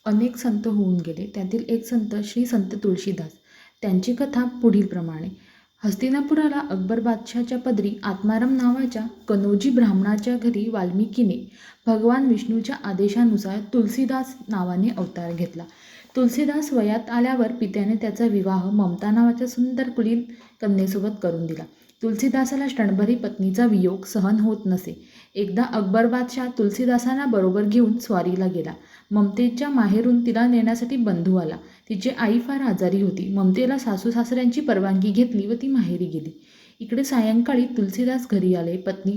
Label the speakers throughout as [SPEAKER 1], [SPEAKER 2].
[SPEAKER 1] अनेक संत होऊन गेले. त्यातील एक संत श्री संत तुळशीदास. त्यांची कथा पुढीलप्रमाणे. हस्तिनापुराला अकबर बादशाहच्या पदरी आत्माराम नावाच्या कनोजी ब्राह्मणाच्या घरी वाल्मिकीने भगवान विष्णूच्या आदेशानुसार तुलसीदास नावाने अवतार घेतला. तुलसीदास वयात आल्यावर पित्याने त्याचा विवाह ममता नावाच्या सुंदर कुलीन कन्येसोबत करून दिला. तुलसीदासाला क्षणभरी पत्नीचा वियोग सहन होत नसे. एकदा अकबर बादशाह तुलसीदासांना बरोबर घेऊन स्वारीला गेला. ममतेच्या माहेरून तिला नेण्यासाठी बंधू आला. तिची आई फार आजारी होती. ममतेला सासू सासऱ्यांची परवानगी घेतली व ती माहेरी गेली. इकडे सायंकाळी तुलसीदास घरी आले. पत्नी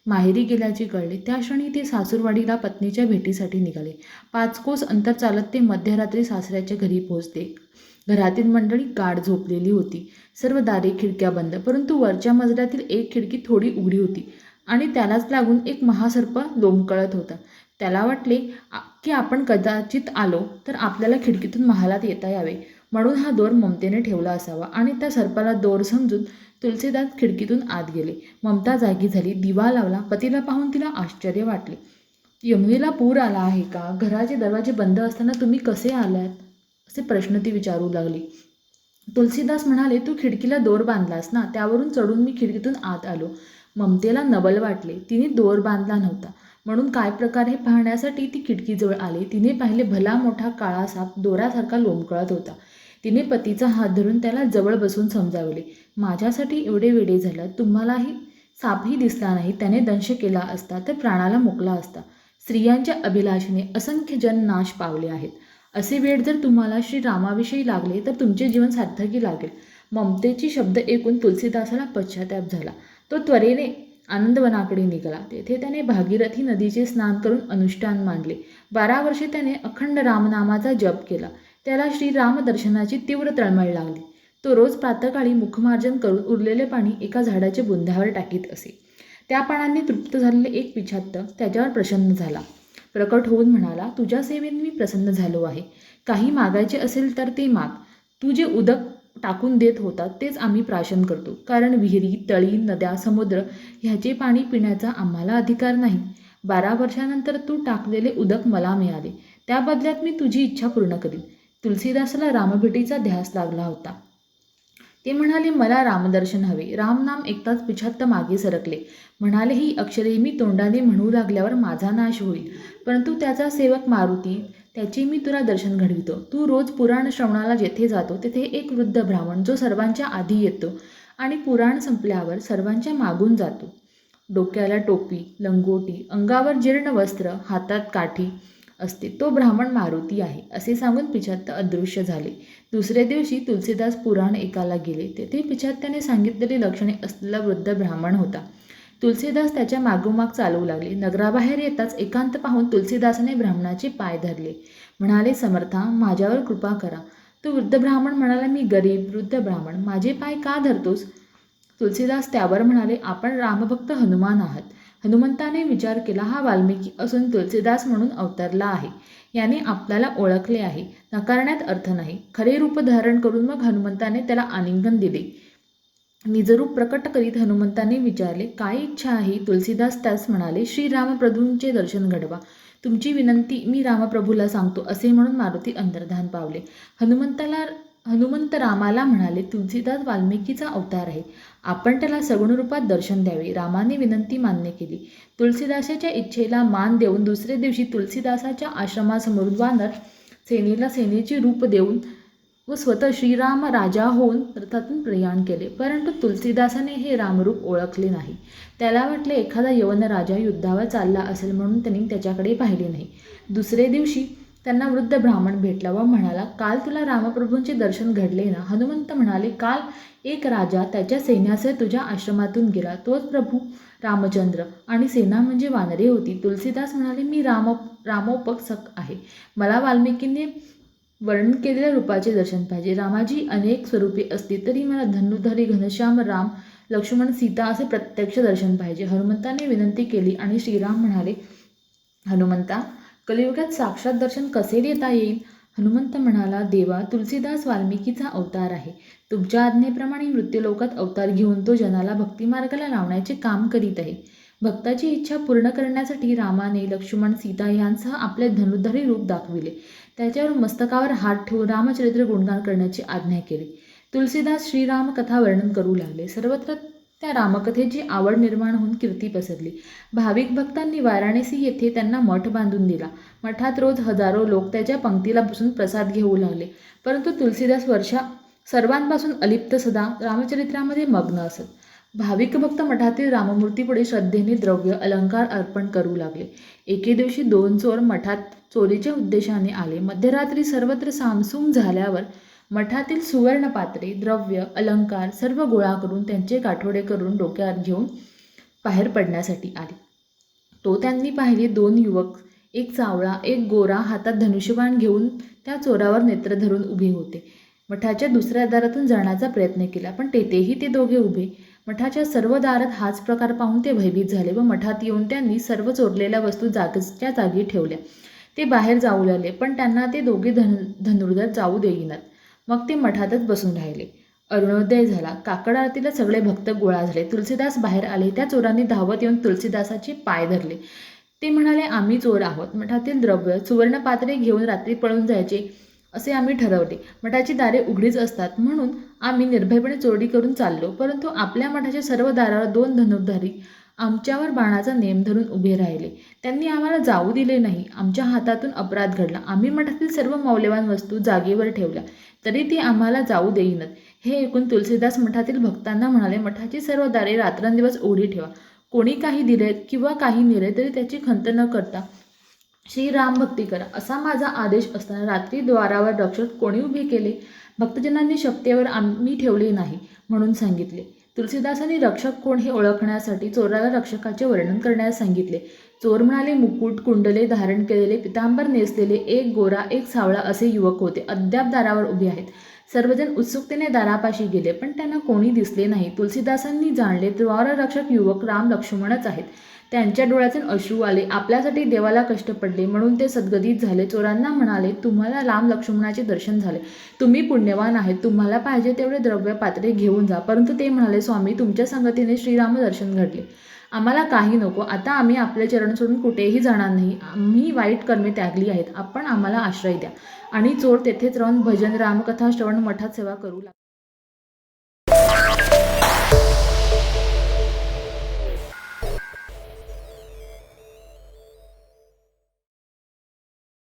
[SPEAKER 1] माहेरी गेल्याचे कळले. त्या क्षणी ते सासूरवाडीला पत्नीच्या भेटीसाठी निघाले. 5 कोस अंतर चालत ते मध्यरात्री सासऱ्याच्या घरी पोहोचले. घरातील मंडळी गाढ झोपलेली होती. सर्व दारे खिडक्या बंद, परंतु वरच्या मजल्यातील एक खिडकी थोडी उघडी होती आणि त्यालाच लागून एक महासर्प लोंबकळत होता. त्याला वाटले की आपण कदाचित आलो तर आपल्याला खिडकीतून महालात येता यावे, म्हणून हा दोर ममतेने ठेवला असावा आणि त्या सर्पाला दोर समजून तुलसीदास खिडकीतून आत गेले. ममता जागी झाली. दिवा लावला. पतीला पाहून तिला आश्चर्य वाटले. यमुनेला पूर आला आहे का? घराचे दरवाजे बंद असताना तुम्ही कसे आलात? असे प्रश्न ती विचारू लागली. तुलसीदास म्हणाले, तू खिडकीला दोर बांधलास ना, त्यावरून चढून मी खिडकीतून आत आलो. ममतेला नवल वाटले. तिने दोर बांधला नव्हता म्हणून काय प्रकार हे पाहण्यासाठी ती खिडकीजवळ आली. तिने पाहिले भला मोठा काळा साप दोरासारखा लोंबकळत होता. तिने पतीचा हात धरून त्याला जवळ बसून समजावले, माझ्यासाठी एवढे वेडे झाला. तुम्हालाही सापही दिसला नाही. त्याने दंश केला असता तर प्राणाला मुकला असता. स्त्रियांच्या अभिलाषेने असंख्य जन नाश पावले आहेत. असे वेळ जर तुम्हाला श्रीरामाविषयी लागले तर तुमचे जीवन सार्थकी लागेल. ममतेची शब्द ऐकून तुलसीदासाला पश्चाताप झाला. तो त्वरेने आनंदवनाकडे निघाला. तेथे त्याने भागीरथी नदीचे स्नान करून अनुष्ठान मांडले. 12 वर्षे त्याने अखंड रामनामाचा जप केला. त्याला श्रीरामदर्शनाची तीव्र तळमळ लागली. तो रोज प्रातःकाळी मुखमार्जन करून उरलेले पाणी एका झाडाच्या बुंध्यावर टाकीत असे. त्या पाण्याने तृप्त झालेले एक पिछात्त त्याच्यावर प्रसन्न झाला. प्रकट होऊन म्हणाला, तुझ्या सेवेने मी प्रसन्न झालो आहे. काही मागायचे असेल तर ते माग. तू जे उदक टाकून देत होता तेच आम्ही प्राशन करतो, कारण विहिरी, तळी, नद्या, समुद्र ह्याचे पाणी पिण्याचा आम्हाला अधिकार नाही. 12 वर्षानंतर तू टाकलेले उदक मला मिळाले. त्या बदल्यात मी तुझी इच्छा पूर्ण करीन. तुलसीदासाला रामभेटीचा ध्यास लागला होता. ते म्हणाले, मला रामदर्शन हवे. रामनाम ऐकताच पिछात्त मागे सरकले. म्हणाले, ही अक्षरे मी तोंडाने म्हणू लागल्यावर माझा नाश होईल, परंतु त्याचा सेवक मारुती, त्याचे मी तुला दर्शन घडवितो. तू रोज पुराण श्रवणाला जेथे जातो तेथे एक वृद्ध ब्राह्मण जो सर्वांच्या आधी येतो आणि पुराण संपल्यावर सर्वांच्या मागून जातो. डोक्याला टोपी, लंगोटी, अंगावर जीर्ण वस्त्र, हातात काठी असते, तो ब्राह्मण मारुती आहे, असे सांगून पिछात्त अदृश्य झाले. दुसऱ्या दिवशी तुलसीदास पुराण ऐकायला गेले. तेथे पिछात्त्याने सांगितलेली लक्षणे असलेला वृद्ध ब्राह्मण होता. तुलसीदास त्याच्या मागोमाग चालू लागले. नगराबाहेर येताच एकांत पाहून तुलसीदासाने ब्राह्मणाचे पाय धरले. म्हणाले, समर्था, माझ्यावर कृपा करा. तो वृद्ध ब्राह्मण म्हणाला, मी गरीब वृद्ध ब्राह्मण, माझे पाय का धरतोस? तुलसीदास त्यावर म्हणाले, आपण रामभक्त हनुमान आहात. हनुमंताने विचार केला, हा वाल्मिकी असून तुलसीदास म्हणून अवतरला आहे. याने आपल्याला ओळखले आहे, नकारण्यात अर्थ नाही. खरे रूप धारण करून मग हनुमंताने त्याला आलिंगन दिले. निजरूप प्रकट करीत हनुमंताने विचारले, काय इच्छा आहे? तुलसीदास त्यास म्हणाले, श्रीरामप्रभूंचे दर्शन घडवा. तुमची विनंती मी रामप्रभूला सांगतो, असे म्हणून मारुती अंतर्धान पावले. हनुमंत रामाला म्हणाले, तुलसीदास वाल्मिकीचा अवतार आहे. आपण त्याला सगुण रूपात दर्शन द्यावे. रामाने विनंती मान्य केली. तुलसीदासाच्या इच्छेला मान देऊन दुसरे दिवशी तुलसीदासाच्या आश्रमासमोर वानर सेनेला सेनेचे रूप देऊन व स्वतः श्रीराम राजा होऊन रथातून प्रयाण केले. परंतु तुलसीदासाने हे रामरूप ओळखले नाही. त्याला वाटले एखादा यवन राजा युद्धावर चालला असेल, म्हणून त्यांनी त्याच्याकडे पाहिले नाही. दुसरे दिवशी त्यांना वृद्ध ब्राह्मण भेटला व म्हणाला, काल तुला रामप्रभूंचे दर्शन घडले ना? हनुमंत म्हणाले, काल एक राजा त्याच्या सैन्यासह तुझ्या आश्रमातून गेला, तोच प्रभू रामचंद्र, आणि सेना म्हणजे वानरे होती. तुलसीदास म्हणाले, मी रामोपसक आहे. मला वाल्मिकीने वर्णन केलेल्या रूपाचे दर्शन पाहिजे. रामाची अनेक स्वरूपे असली तरी मला धनुर्धरी घनश्याम राम, लक्ष्मण, सीता असे प्रत्यक्ष दर्शन पाहिजे. हनुमंताने विनंती केली आणि श्रीराम म्हणाले, हनुमंता, कलियुगात साक्षात दर्शन कसे देता येईल? हनुमंत म्हणाला, देवा, तुलसीदास वाल्मिकीचा अवतार आहे. तुमच्या आज्ञेप्रमाणे मृत्यूलोकात अवतार घेऊन तो जनाला भक्तिमार्गाला लावण्याचे काम करीत आहे. भक्ताची इच्छा पूर्ण करण्यासाठी रामाने लक्ष्मण, सीता यांसह आपले धनुर्धारी रूप दाखविले. त्याच्यावर मस्तकावर हात ठेवून रामचरित्र गुणगान करण्याची आज्ञा केली. तुलसीदास श्रीराम कथा वर्णन करू लागले. सर्वत्र त्या रामकथेची आवड निर्माण होऊन कीर्ती पसरली. भाविक भक्तांनी वाराणसी येथे त्यांना मठ बांधून दिला. मठात रोज हजारो लोक त्याच्या पंक्तीला बसून प्रसाद घेऊ लागले. परंतु तुलसीदास सर्वांपासून अलिप्त सदा रामचरित्रामध्ये मग्न असत. भाविक भक्त मठातील राममूर्तीपुढे श्रद्धेने द्रव्य अलंकार अर्पण करू लागले. एके दिवशी 2 चोर मठात चोरीच्या उद्देशाने आले. मध्यरात्री सर्वत्र सामसूम झाल्यावर मठातील सुवर्ण पात्रे, द्रव्य अलंकार सर्व गोळा करून त्यांचे गाठोडे करून डोक्यावर घेऊन बाहेर पडण्यासाठी आले. तो त्यांनी पाहिले 2 युवक, एक सावळा एक गोरा, हातात धनुष्यबाण घेऊन त्या चोरावर नेत्र धरून उभे होते. मठाच्या दुसऱ्या दारातून जाण्याचा प्रयत्न केला, पण तेथेही ते दोघे उभे. मठाच्या सर्व दारात हाच प्रकार पाहून ते भयभीत झाले व मठात येऊन त्यांनी सर्व चोरलेल्या वस्तू जागच्या जागी ठेवल्या. ते बाहेर जाऊ लागले, पण त्यांना ते दोघे धनुर्धर जाऊ देईनात. मग ते मठातच बसून राहिले. अरुणोदय झाला. काकड आरतीला सगळे भक्त गोळा झाले. तुलसीदास बाहेर आले. त्या चोरांनी धावत येऊन तुलसीदासाचे पाय धरले. ते म्हणाले, आम्ही चोर आहोत. मठातील द्रव्य सुवर्णपात्रे घेऊन रात्री पळून जायचे असे आम्ही ठरवले. मठाची दारे उघडीच असतात म्हणून आम्ही निर्भयपणे चोरी करून चाललो. परंतु आपल्या मठाच्या सर्व दारावर 2 धनुर्धारी आमच्यावर बाणाचा नेम धरून उभे राहिले. त्यांनी आम्हाला जाऊ दिले नाही. आमच्या हातातून अपराध घडला. आम्ही मठातील सर्व मौल्यवान वस्तू जागेवर ठेवल्या, तरी ती आम्हाला जाऊ देईनात. हे ऐकून तुलसीदास मठातील भक्तांना म्हणाले, मठाची सर्व दारे रात्रंदिवस उघडी ठेवा. कोणी काही दिले किंवा काही नेले तरी त्याची खंत न करता श्रीराम भक्ती करा, असा माझा आदेश असताना रात्री द्वारावर रक्षक कोणी उभे केले? भक्तजनांनी शपथेवर आम्ही ठेवले नाही म्हणून सांगितले. तुलसीदासांनी रक्षक कोण हे ओळखण्यासाठी चोराला रक्षकाचे वर्णन करण्यास सांगितले. चोर म्हणाले, मुकुट कुंडले धारण केलेले, पितांबर नेसलेले, एक गोरा एक सावळा असे युवक होते. अद्याप दारावर उभे आहेत. सर्वजण उत्सुकतेने दारापाशी गेले, पण त्यांना कोणी दिसले नाही. तुलसीदासांनी जाणले, द्वाररक्षक युवक राम लक्ष्मणच आहेत. त्यांच्या डोळ्यातून अश्रू आले. आपल्यासाठी देवाला कष्ट पडले म्हणून ते सद्गदित झाले. चोरांना म्हणाले, तुम्हाला राम लक्ष्मणाचे दर्शन झाले. तुम्ही पुण्यवान आहेत. तुम्हाला पाहिजे तेवढे द्रव्य पात्रे घेऊन जा. परंतु ते म्हणाले, स्वामी, तुमच्या संगतीने श्रीराम दर्शन घडले. आम्हाला काही नको. आता आम्ही आपले चरण सोडून कुठेही जाणार नाही. आम्ही वाईट कर्मे त्यागली आहेत. आपण आम्हाला आश्रय द्या. आणि चोर तेथेच राहून भजन रामकथा श्रवण मठात सेवा करू लागले.